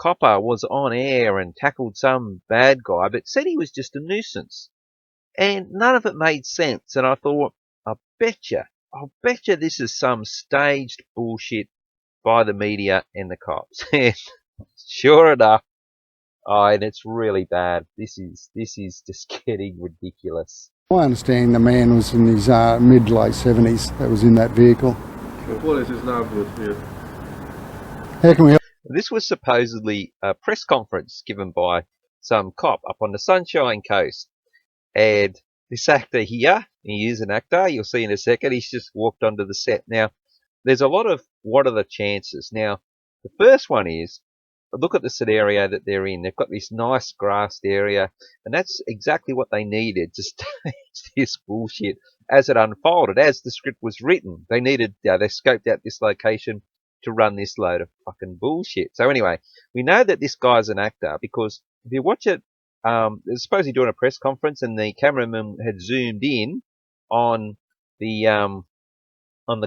copper was on air and tackled some bad guy, but said he was just a nuisance. And none of it made sense. And I thought, I'll bet you this is some staged bullshit by the media and the cops. And sure enough, and it's really bad. This is just getting ridiculous. My understanding the man was in his mid to late 70s that was in that vehicle. The police is not good here. How can we help? This was supposedly a press conference given by some cop up on the Sunshine Coast. And this actor here, he is an actor, you'll see in a second, he's just walked onto the set. Now, there's a lot of what are the chances. Now, the first one is, look at the scenario that they're in. They've got this nice grassed area, and that's exactly what they needed to stage this bullshit as it unfolded, as the script was written. They needed, they scoped out this location to run this load of fucking bullshit. So anyway, we know that this guy's an actor because if you watch it, suppose you're doing a press conference and the cameraman had zoomed in on the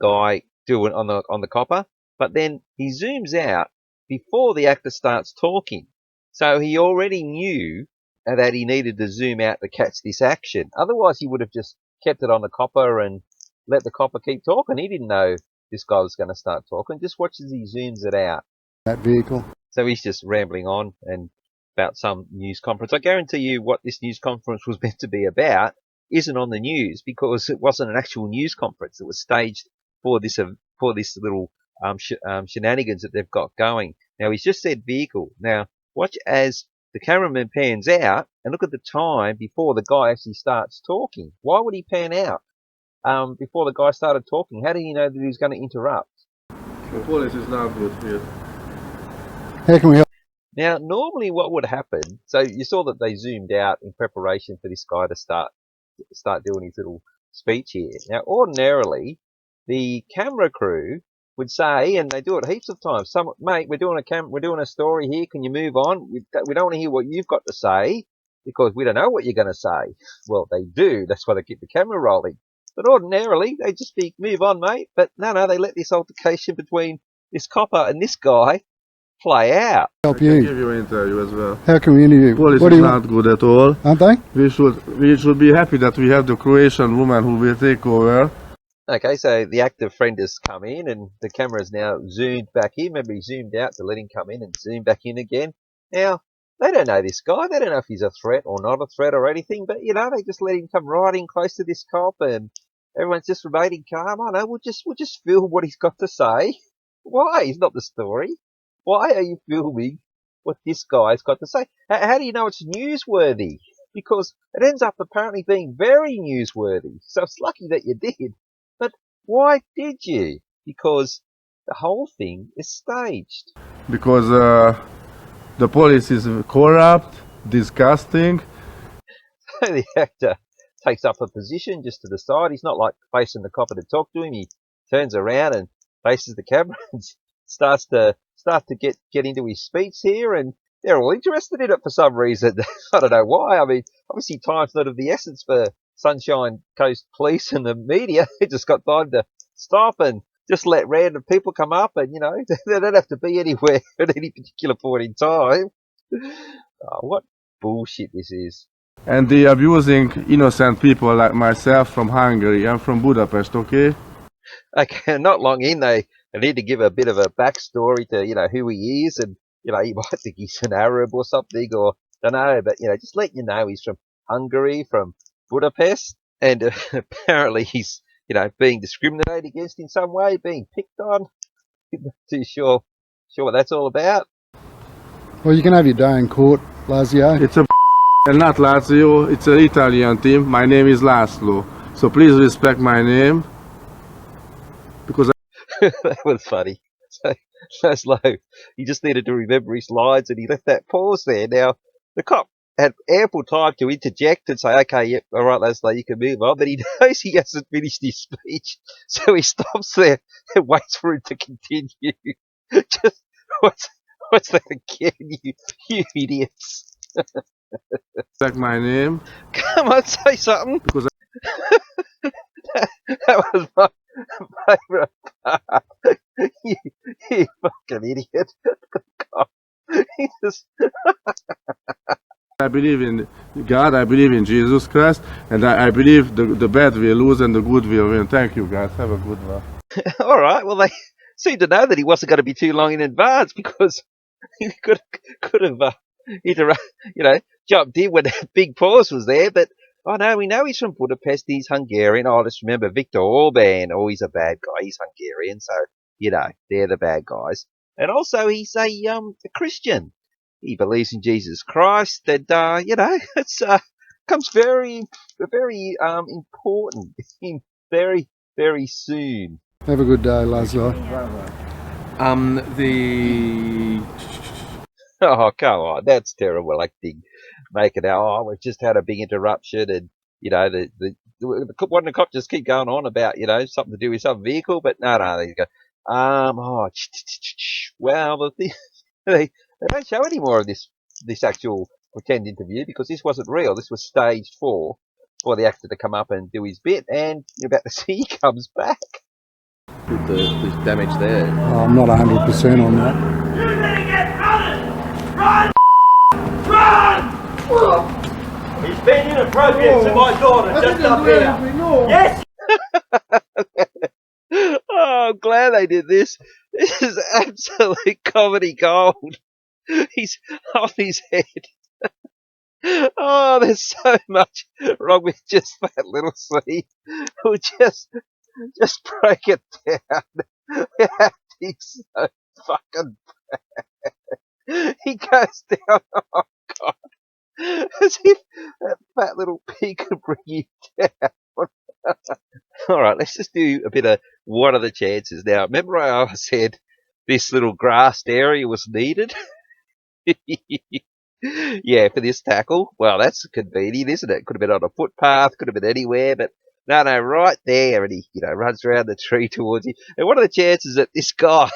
guy doing on the copper, but then he zooms out before the actor starts talking. So he already knew that he needed to zoom out to catch this action. Otherwise, he would have just kept it on the copper and let the copper keep talking. He didn't know this guy was going to start talking. Just watch as he zooms it out. That vehicle. So he's just rambling on and about some news conference. I guarantee you what this news conference was meant to be about isn't on the news because it wasn't an actual news conference. It was staged for this little shenanigans that they've got going. Now, he's just said vehicle. Now, watch as the cameraman pans out and look at the time before the guy actually starts talking. Why would he pan out before the guy started talking? How did he know that he was going to interrupt? The police is not good here. How can we help? Now, normally what would happen, so you saw that they zoomed out in preparation for this guy to start doing his little speech here. Now, ordinarily, the camera crew would say, and they do it heaps of times, mate, we're doing a story here, can you move on? We don't want to hear what you've got to say, because we don't know what you're going to say. Well, they do, that's why they keep the camera rolling. But ordinarily, they just be, move on, mate. But no, they let this altercation between this copper and this guy play out. Help I you. can give you an interview as well. How can we interview? Police What do is you not want? good at all. Aren't they? We should be happy that we have the Croatian woman who will take over. Okay, so the active friend has come in and the camera is now zoomed back in. Remember, he zoomed out to let him come in and zoom back in again. Now, they don't know this guy. They don't know if he's a threat or not a threat or anything. But, they just let him come right in close to this cop and everyone's just remaining calm. I know, we'll just film what he's got to say. Why? It's not the story. Why are you filming what this guy's got to say? How do you know it's newsworthy? Because it ends up apparently being very newsworthy. So it's lucky that you did. But why did you? Because the whole thing is staged. Because the police is corrupt, disgusting. The actor takes up a position just to the side. He's not like facing the copper to talk to him. He turns around and faces the camera and starts to get into his speech here, and they're all interested in it for some reason. I don't know why. I mean, obviously time's not of the essence for Sunshine Coast Police and the media. They just got time to stop and just let random people come up and, they don't have to be anywhere at any particular point in time. Oh, what bullshit this is. And they abusing innocent people like myself from Hungary. I'm from Budapest, okay? Okay, not long in, they need to give a bit of a backstory to, who he is, and, you might think he's an Arab or something, or, don't know, but, just letting you know he's from Hungary, from Budapest, and apparently he's, being discriminated against in some way, being picked on. Not too sure what that's all about. Well, you can have your day in court, Lazio. It's and not Lazio, it's an Italian team. My name is Laszlo. So please respect my name. Because That was funny. So Laszlo, he just needed to remember his lines and he left that pause there. Now, the cop had ample time to interject and say, okay, yep, all right, Laszlo, you can move on. But he knows he hasn't finished his speech. So he stops there and waits for him to continue. Just, what's that again, you idiots? respect my name. Come on, say something. Because That was my favourite part. You fucking idiot. He just, I believe in God, I believe in Jesus Christ, and I believe the bad will lose and the good will win. Thank you, guys. Have a good one. all right. Well, they seemed to know that he wasn't going to be too long in advance because he could have jumped in when that big pause was there. But oh no, we know he's from Budapest. He's Hungarian. I just remember Viktor Orban. Oh, he's a bad guy. He's Hungarian, so they're the bad guys. And also, he's a Christian. He believes in Jesus Christ, and it's comes very important very very soon. Have a good day, Laszlo. The Oh, come on, that's terrible acting. Make it out. Oh, we've just had a big interruption, and one of the cops just keep going on about something to do with some vehicle, but no, there you go. Well, the thing, they don't show any more of this actual pretend interview because this wasn't real. This was staged for the actor to come up and do his bit, and you're about to see he comes back. with the damage there. I'm not 100% on that. You better get running! Run! Run! He's been inappropriate to my daughter just up here. Yes! Oh, I'm glad they did this. This is absolute comedy gold. He's off his head. Oh, there's so much wrong with just that little scene. We'll just break it down. The acting's so fucking bad. He goes down, oh God, as if that fat little pig could bring you down. All right, let's just do a bit of what are the chances. Now, remember I said this little grassed area was needed? Yeah, for this tackle. Well, that's convenient, isn't it? Could have been on a footpath, could have been anywhere, but no, right there, and he, runs around the tree towards you. And what are the chances that this guy,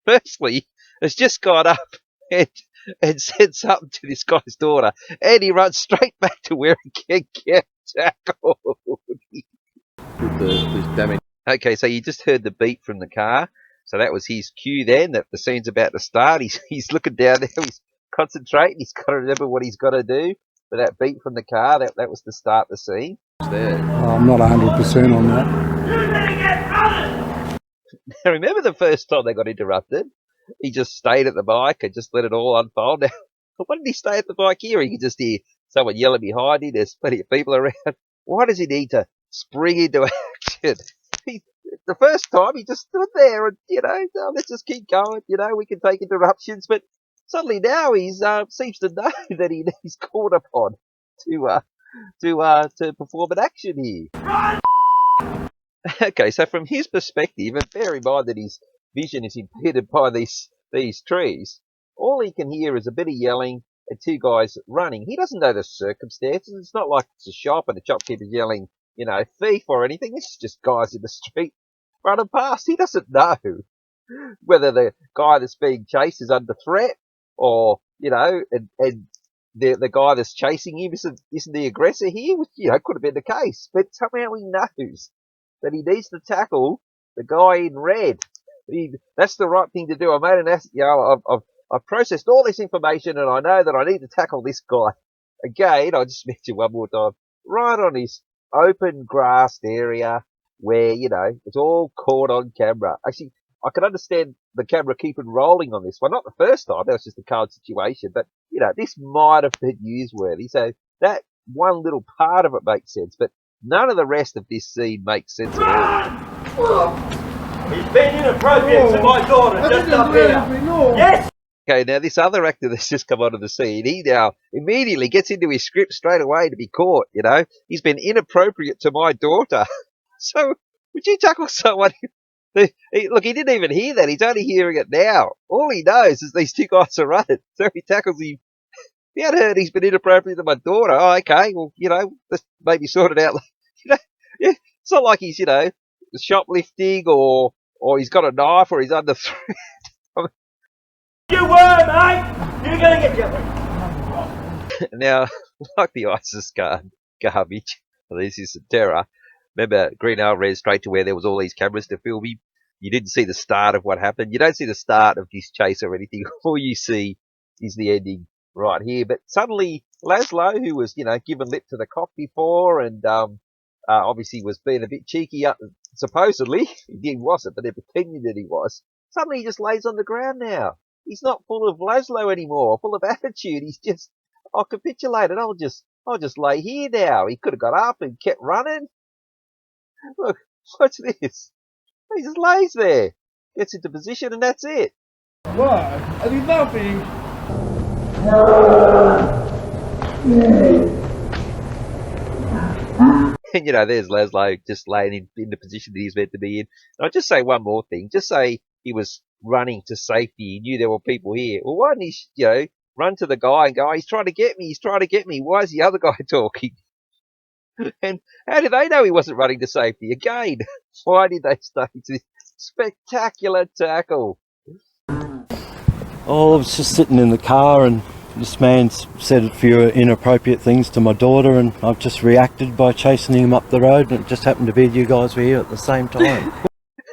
firstly, has just got up and said something to this guy's daughter, and he runs straight back to where he can get tackled? With the damage. Okay, so you just heard the beep from the car. So that was his cue then, that the scene's about to start. He's looking down there, he's concentrating, he's got to remember what he's got to do. But that beep from the car, that was to start the scene. There. I'm not 100% on that. You better get running! Now remember the first time they got interrupted? He just stayed at the bike and just let it all unfold. Now, why did he stay at the bike here? He could just hear someone yelling behind him, there's plenty of people around. Why does he need to spring into action? The first time he just stood there and, oh, let's just keep going, we can take interruptions, but suddenly now he's seems to know that he's called upon to perform an action here. Run! Okay, so from his perspective, and bear in mind that his vision is impeded by these trees, all he can hear is a bit of yelling and two guys running. He doesn't know the circumstances. It's not like it's a shop and the shopkeeper's yelling, thief or anything. This is just guys in the street running past. He doesn't know whether the guy that's being chased is under threat or, and the guy that's chasing him isn't the aggressor here, which, could have been the case. But somehow he knows that he needs to tackle the guy in red. That's the right thing to do. I made an I've processed all this information and I know that I need to tackle this guy. Again, I'll just mention one more time, right on his open grassed area where, it's all caught on camera. Actually, I can understand the camera keeping rolling on this one. Not the first time, that was just a cold situation, but, this might have been newsworthy. So that one little part of it makes sense, but none of the rest of this scene makes sense at all. He's been inappropriate to my daughter just up here. Yes! Okay, now this other actor that's just come onto the scene, he now immediately gets into his script straight away to be caught, He's been inappropriate to my daughter. So, would you tackle someone? Look, he didn't even hear that. He's only hearing it now. All he knows is these two guys are running. So he tackles him. He had heard he's been inappropriate to my daughter. Oh, okay, well, let's maybe sort it out. It's not like he's, shoplifting or he's got a knife or he's under threat. You were, mate! You're gonna get your... Now, like the ISIS garbage, this is terror. Remember, Green Arrow ran straight to where there was all these cameras to film him. You didn't see the start of what happened. You don't see the start of this chase or anything. All you see is the ending right here. But suddenly Laszlo, who was, given lip to the cop before and obviously was being a bit cheeky, supposedly, he wasn't, but they're pretending that he was, suddenly he just lays on the ground now. He's not full of Laszlo anymore, full of attitude. He's just, I capitulated. I'll just lay here now. He could have got up and kept running. Look, watch this. He just lays there, gets into position, and that's it. What? I did nothing. And, there's Laszlo just laying in the position that he's meant to be in. And I'll just say one more thing. Just say he was running to safety. He knew there were people here. Well, why didn't he, run to the guy and go, he's trying to get me, he's trying to get me. Why is the other guy talking? And how did they know he wasn't running to safety? Again, why did they stage this spectacular tackle? Oh, I was just sitting in the car and this man said a few inappropriate things to my daughter and I've just reacted by chasing him up the road, and it just happened to be you guys were here at the same time.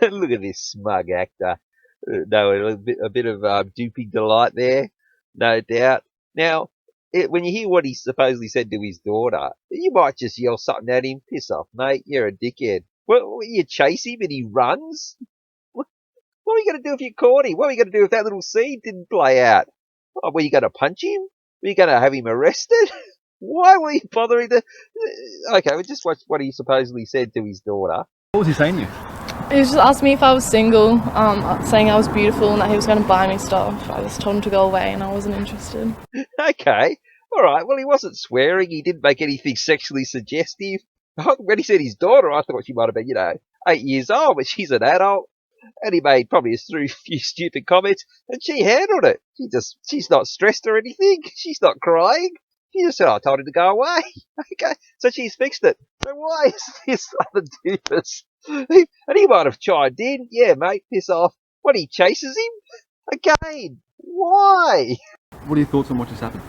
Look at this smug actor. No, a bit of duping delight there, no doubt. Now, when you hear what he supposedly said to his daughter, you might just yell something at him. Piss off, mate. You're a dickhead. What, you chase him and he runs? What are you going to do if you caught him? What are you going to do if that little scene didn't play out? Oh, were you going to punch him? Were you going to have him arrested? Why were you bothering to... Okay, we'll just watch what he supposedly said to his daughter. What was he saying to you? He just asked me if I was single, saying I was beautiful and that he was going to buy me stuff. I just told him to go away and I wasn't interested. Okay, all right. Well, he wasn't swearing. He didn't make anything sexually suggestive. When he said his daughter, I thought she might have been, 8 years old, but she's an adult. And he made probably a few stupid comments, and she handled it. She's not stressed or anything. She's not crying. She just said, I told him to go away. Okay, so she's fixed it. So why is this other doofus? And he might have chimed in. Yeah, mate, piss off. What, he chases him? Again, why? What are your thoughts on what just happened?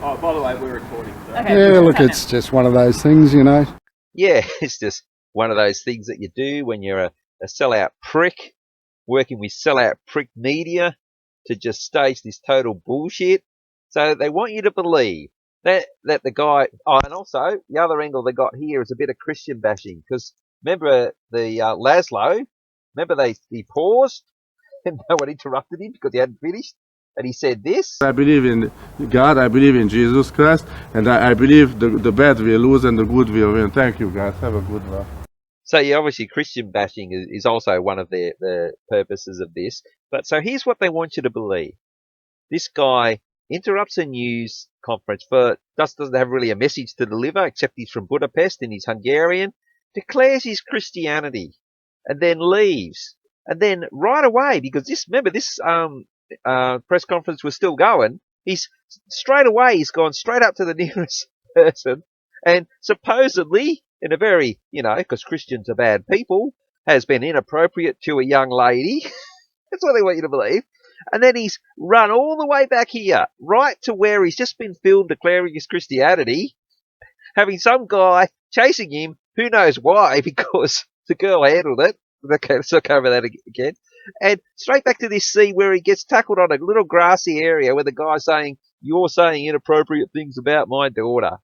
Oh, by the way, we're recording. So. Okay. Yeah, look, it's just one of those things, Yeah, it's just one of those things that you do when you're a sellout prick, working with sellout prick media to just stage this total bullshit. So they want you to believe that the guy... Oh, and also, the other angle they got here is a bit of Christian bashing, because remember the Laszlo, he paused and no one interrupted him because he hadn't finished, and he said this. I believe in God, I believe in Jesus Christ, and I believe the bad will lose and the good will win. Thank you, guys. Have a good one. So yeah, obviously Christian bashing is also one of the purposes of this. But so here's what they want you to believe. This guy interrupts a news conference doesn't have really a message to deliver, except he's from Budapest and he's Hungarian, declares his Christianity, and then leaves. And then right away, because this press conference was still going, he's gone straight up to the nearest person and supposedly, in a very, because Christians are bad people, has been inappropriate to a young lady. That's what they want you to believe. And then he's run all the way back here, right to where he's just been filmed declaring his Christianity, having some guy chasing him, who knows why, because the girl handled it. Okay, let's not cover that again. And straight back to this scene where he gets tackled on a little grassy area where the guy's saying, you're saying inappropriate things about my daughter.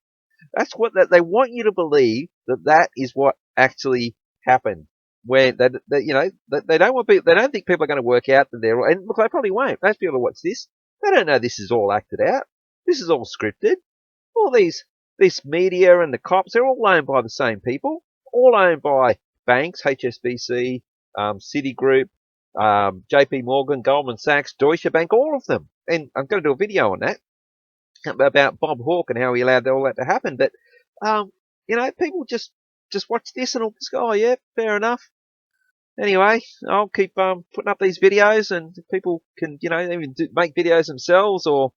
That's what they want you to believe, that is what actually happened. Where they don't want people, they don't think people are going to work out that they're, and look, they probably won't. Most people who watch this, they don't know this is all acted out. This is all scripted. All this media and the cops, they're all owned by the same people, all owned by banks, HSBC, Citigroup, JP Morgan, Goldman Sachs, Deutsche Bank, all of them. And I'm going to do a video on that about Bob Hawke and how he allowed all that to happen. But people just watch this and all just go, oh yeah, fair enough. Anyway, I'll keep putting up these videos, and people can even make videos themselves or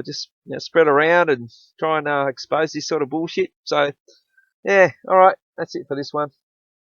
just spread around and try and expose this sort of bullshit. So yeah, all right, that's it for this one.